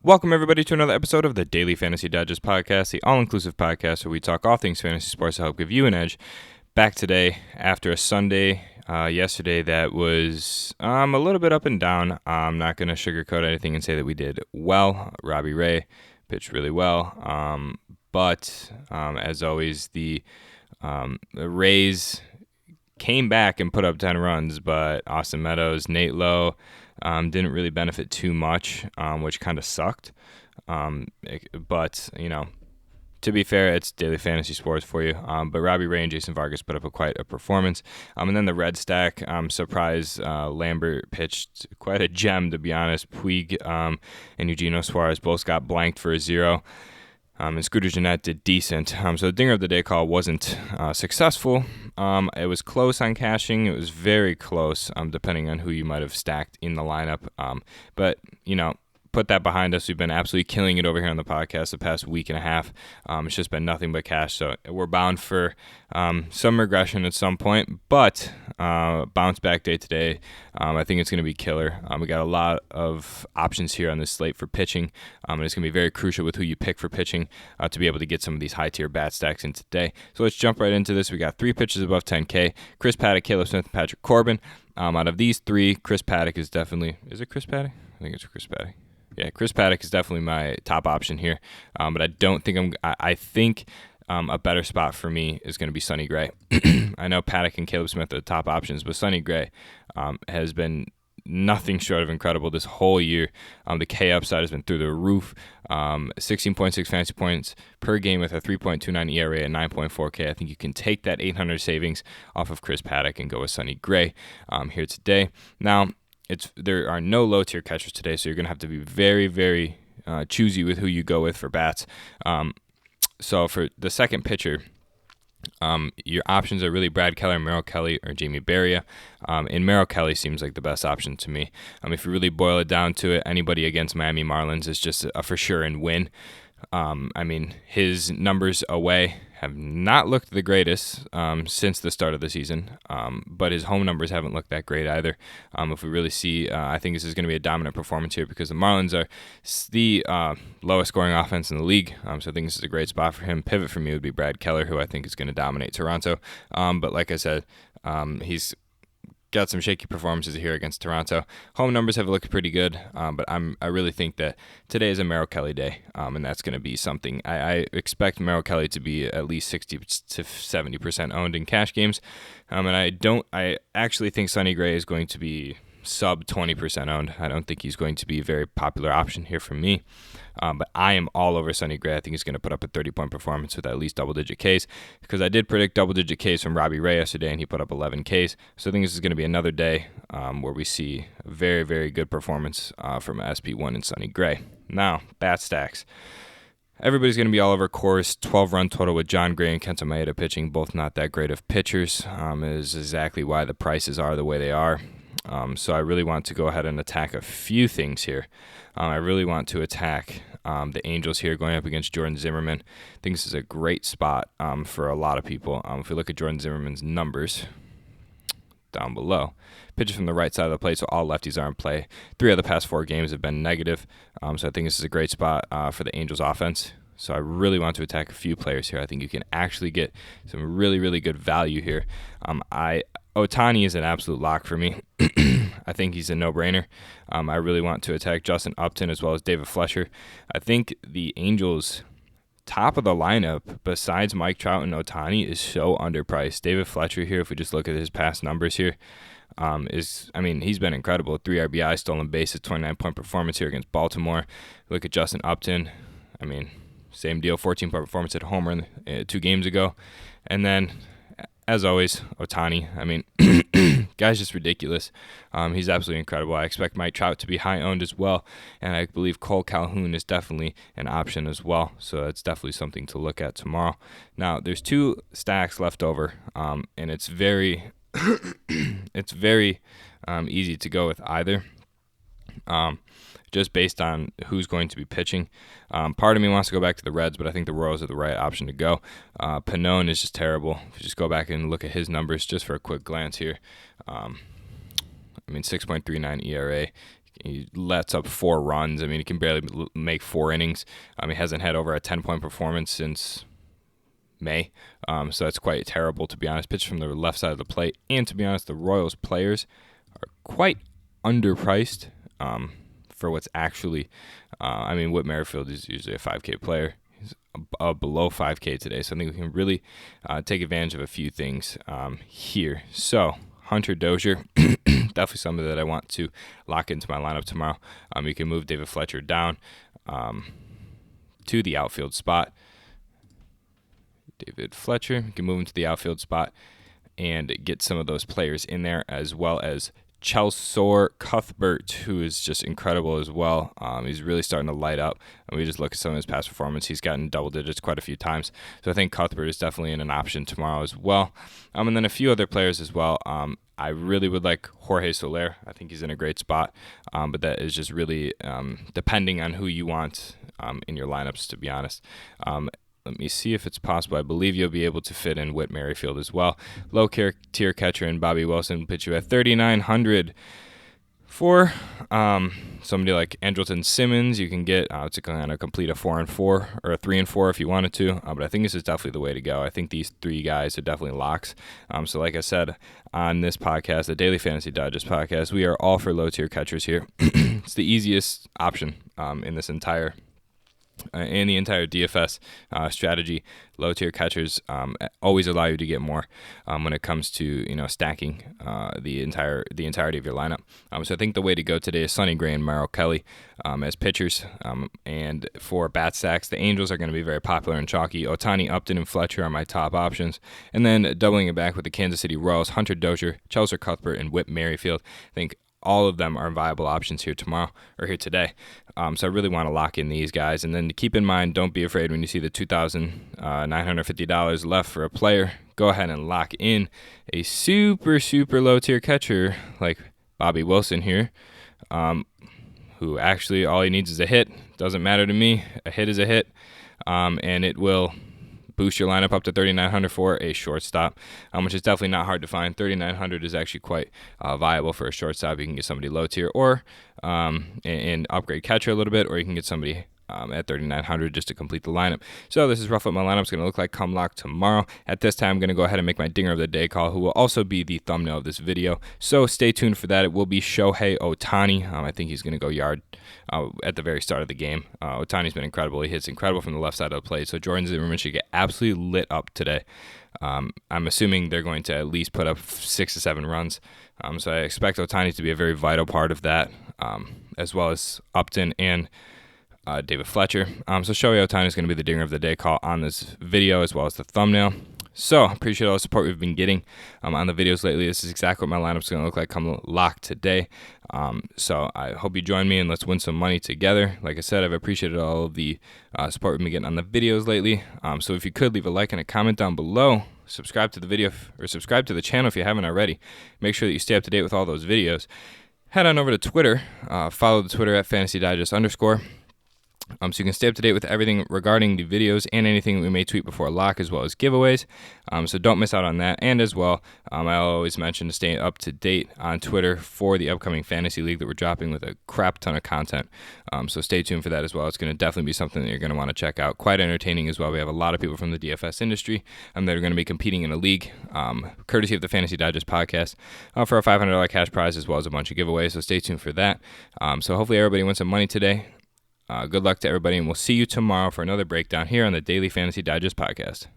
Welcome, everybody, to another episode of the Daily Fantasy Digest Podcast, the all-inclusive podcast where we talk all things fantasy sports to help give you an edge. Back today after a Sunday yesterday that was a little bit up and down. I'm not going to sugarcoat anything and say that we did well. Robbie Ray pitched really well. But as always, the Rays came back and put up 10 runs, but Austin Meadows, Nate Lowe didn't really benefit too much, which kind of sucked. But, you know, to be fair, it's daily fantasy sports for you. But Robbie Ray and Jason Vargas put up quite a performance. And then the red stack, surprise, Lambert pitched quite a gem, to be honest. Puig and Eugenio Suarez both got blanked for a 0. And Scooter Gennett did decent. So the dinger of the day call wasn't successful. It was close on cashing. It was very close, depending on who you might have stacked in the lineup. But, you know, put that behind us. We've been absolutely killing it over here on the podcast the past week and a half. It's just been nothing but cash. So we're bound for some regression at some point. But bounce back day today, I think it's going to be killer. We got a lot of options here on this slate for pitching. And it's going to be very crucial with who you pick for pitching to be able to get some of these high-tier bat stacks in today. So let's jump right into this. We got 3 pitchers above 10K. Chris Paddock, Caleb Smith, and Patrick Corbin. Out of these 3, Chris Paddock is definitely... Is it Chris Paddock? I think it's Chris Paddock. Yeah, Chris Paddock is definitely my top option here, but I don't think I think a better spot for me is going to be Sonny Gray. I know Paddock and Caleb Smith are the top options, but Sonny Gray has been nothing short of incredible this whole year. The K upside has been through the roof. 16.6 fantasy points per game with a 3.29 ERA and 9.4K. I think you can take that 800 savings off of Chris Paddock and go with Sonny Gray here today. Now, there are no low-tier catchers today, so you're going to have to be very, very choosy with who you go with for bats. So for the second pitcher, your options are really Brad Keller, Merrill Kelly, or Jamie Barria. And Merrill Kelly seems like the best option to me. If you really boil it down to it, anybody against Miami Marlins is just a for sure and win. His numbers away have not looked the greatest since the start of the season, but his home numbers haven't looked that great either. If we really see, I think this is going to be a dominant performance here because the Marlins are the lowest scoring offense in the league, so I think this is a great spot for him. Pivot for me would be Brad Keller, who I think is going to dominate Toronto, but like I said, he's got some shaky performances here against Toronto. Home numbers have looked pretty good, but I really think that today is a Merrill Kelly day, and that's going to be something. I expect Merrill Kelly to be at least 60 to 70% owned in cash games, and I actually think Sonny Gray is going to be sub 20% owned. I don't think he's going to be a very popular option here for me, but I am all over Sonny Gray. I think he's going to put up a 30-point performance with at least double-digit Ks because I did predict double-digit Ks from Robbie Ray yesterday, and he put up 11 Ks. So I think this is going to be another day where we see a very, very good performance from SP1 and Sonny Gray. Now, bat stacks. Everybody's going to be all over course. 12-run total with John Gray and Kenta Maeda pitching, both not that great of pitchers. Is exactly why the prices are the way they are. So I really want to go ahead and attack a few things here. I really want to attack the Angels here going up against Jordan Zimmermann. I think this is a great spot for a lot of people. If we look at Jordan Zimmermann's numbers down below, pitches from the right side of the plate, so all lefties are in play. 3 of the past 4 games have been negative, so I think this is a great spot for the Angels offense. So I really want to attack a few players here. I think you can actually get some really, really good value here. Ohtani is an absolute lock for me. I think he's a no-brainer. I really want to attack Justin Upton as well as David Fletcher. I think the Angels' top of the lineup, besides Mike Trout and Ohtani, is so underpriced. David Fletcher here, if we just look at his past numbers here, he's been incredible. 3 RBI, stolen bases, 29-point performance here against Baltimore. Look at Justin Upton. Same deal, 14-point performance at home run 2 games ago. And then, as always, Ohtani. Guy's just ridiculous. He's absolutely incredible. I expect Mike Trout to be high-owned as well, and I believe Cole Calhoun is definitely an option as well, so that's definitely something to look at tomorrow. Now, there's 2 stacks left over, and it's very easy to go with either. Just based on who's going to be pitching. Part of me wants to go back to the Reds, but I think the Royals are the right option to go. Pannone is just terrible. If you just go back and look at his numbers just for a quick glance here. 6.39 ERA. He lets up 4 runs. I mean, he can barely make 4 innings. He hasn't had over a 10-point performance since May, so that's quite terrible, to be honest. Pitched from the left side of the plate, and to be honest, the Royals players are quite underpriced for what's actually. Whit Merrifield is usually a 5K player. He's below 5K today, so I think we can really take advantage of a few things here. So Hunter Dozier, definitely somebody that I want to lock into my lineup tomorrow. You can move David Fletcher down to the outfield spot. David Fletcher, you can move him to the outfield spot and get some of those players in there, as well as Chelsor Cuthbert, who is just incredible as well. He's really starting to light up. And we just look at some of his past performance. He's gotten double digits quite a few times. So I think Cuthbert is definitely an option tomorrow as well. And then a few other players as well. I really would like Jorge Soler. I think he's in a great spot. But that is just really depending on who you want in your lineups, to be honest. Let me see if it's possible. I believe you'll be able to fit in Whit Merrifield as well. Low tier catcher and Bobby Wilson will pitch you at $3,900. For somebody like Andrelton Simmons, you can get to kind of complete a 4-4 or a 3-4 if you wanted to. But I think this is definitely the way to go. I think these 3 guys are definitely locks. So like I said on this podcast, the Daily Fantasy Digest podcast, we are all for low tier catchers here. It's the easiest option in this entire the entire DFS strategy. Low tier catchers always allow you to get more when it comes to stacking the entirety of your lineup. So I think the way to go today is Sonny Gray and Merrill Kelly as pitchers. And for bat stacks, the Angels are going to be very popular and chalky. Ohtani, Upton, and Fletcher are my top options. And then doubling it back with the Kansas City Royals, Hunter Dozier, Chelsor Cuthbert, and Whit Merrifield. I think all of them are viable options here today. So I really want to lock in these guys. And then keep in mind, don't be afraid when you see the $2,950 left for a player. Go ahead and lock in a super, super low tier catcher like Bobby Wilson here, who actually all he needs is a hit. Doesn't matter to me. A hit is a hit, and it will boost your lineup up to $3,900 for a shortstop, which is definitely not hard to find. $3,900 is actually quite viable for a shortstop. You can get somebody low tier or and upgrade catcher a little bit, or you can get somebody at $3,900 just to complete the lineup. So this is roughly what my lineup is going to look like come lock tomorrow. At this time, I'm going to go ahead and make my dinger of the day call, who will also be the thumbnail of this video. So stay tuned for that. It will be Shohei Ohtani. I think he's going to go yard at the very start of the game. Ohtani's been incredible. He hits incredible from the left side of the plate. So Jordan Zimmerman should get absolutely lit up today. I'm assuming they're going to at least put up 6 to 7 runs. So I expect Ohtani to be a very vital part of that, as well as Upton and David Fletcher. So Shohei Ohtani is going to be the dinger of the day call on this video, as well as the thumbnail. So appreciate all the support we've been getting on the videos lately. This is exactly what my lineup is going to look like come lock today. So I hope you join me and let's win some money together. Like I said, I've appreciated all of the support we've been getting on the videos lately. So if you could leave a like and a comment down below, subscribe to the video or subscribe to the channel if you haven't already. Make sure that you stay up to date with all those videos. Head on over to Twitter. Follow the Twitter at @FantasyDigest_. So you can stay up to date with everything regarding the videos and anything we may tweet before lock, as well as giveaways. So don't miss out on that. And as well, I'll always mention to stay up to date on Twitter for the upcoming fantasy league that we're dropping with a crap ton of content. So stay tuned for that as well. It's going to definitely be something that you're going to want to check out. Quite entertaining as well. We have a lot of people from the DFS industry that are going to be competing in a league, courtesy of the Fantasy Digest podcast, for a $500 cash prize, as well as a bunch of giveaways. So stay tuned for that. So hopefully everybody wins some money today. Good luck to everybody, and we'll see you tomorrow for another breakdown here on the Daily Fantasy Digest podcast.